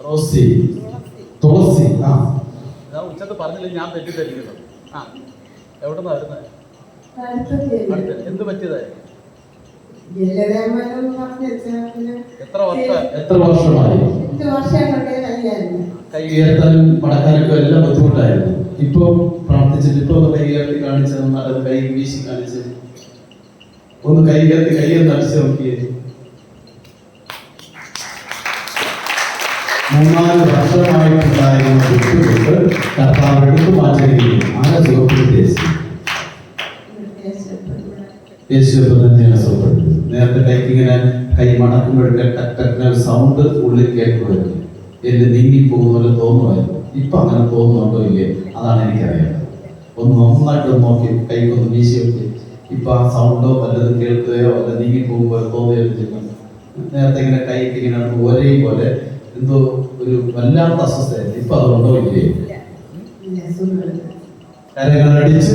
Rossi തുളസി. ആ ഞാൻ ഉച്ചത്ത് പറഞ്ഞില്ല, ഞാൻ തെറ്റിദ്ധരിക്കുന്നത്. ആ എവിടെന്നാ വരുന്നത്? എന്ത് പറ്റിയതായി? എത്ര വർഷമായി? കൈ ഉയർത്താനും മടക്കാനൊക്കെ എല്ലാം ബുദ്ധിമുട്ടായിരുന്നു. ഇപ്പൊ പ്രാർത്ഥിച്ചിട്ട് ഇപ്പൊ ഒന്ന് കൈ ഉയർത്തി കാണിച്ച് അത് കൈ വീശി കാണിച്ച് ഒന്ന് കൈ ഉയർത്തി കൈയൊന്ന് അടിച്ച് നോക്കിയേ. 3-4 വർഷമായിട്ടുണ്ടായിരുന്ന ബുദ്ധിമുട്ട് കർത്താവ് എടുത്തു മാറ്റുകയും ആരെ സുഖപ്പെടുത്തി യേശുവിനെ തന്നെയാണ് സുഖപ്പെടുന്നത്. നേരത്തെ കൈക്ക് ഇങ്ങനെ കൈ മടക്കുമ്പോഴൊക്കെ ടക്ക് സൗണ്ട് ഉള്ളിൽ കേൾക്കുമായിരുന്നു, എല്ല് നീങ്ങിപ്പോകുന്ന പോലെ തോന്നുമായിരുന്നു. ഇപ്പൊ അങ്ങനെ തോന്നുന്നുണ്ടോ ഇല്ലേ, അതാണ് എനിക്കറിയാം. ഒന്ന് നന്നായിട്ട് നോക്കി കൈക്കൊന്ന് വീശി നോക്കി. ഇപ്പൊ ആ സൗണ്ടോ വല്ലതും കേൾക്കുകയോ അല്ല നീങ്ങിപ്പോകുമ്പോൾ തോന്നുകയോ ചെയ്യുന്നു. നേരത്തെ ഇങ്ങനെ കൈക്ക് ഇങ്ങനെ ഒരേ പോലെ എന്തോ ഒരു വല്ലാത്ത അസ്വസ്ഥയായിരുന്നു. ഇപ്പൊ അതുണ്ടോ ഇല്ലേ? കരങ്ങളടിച്ച്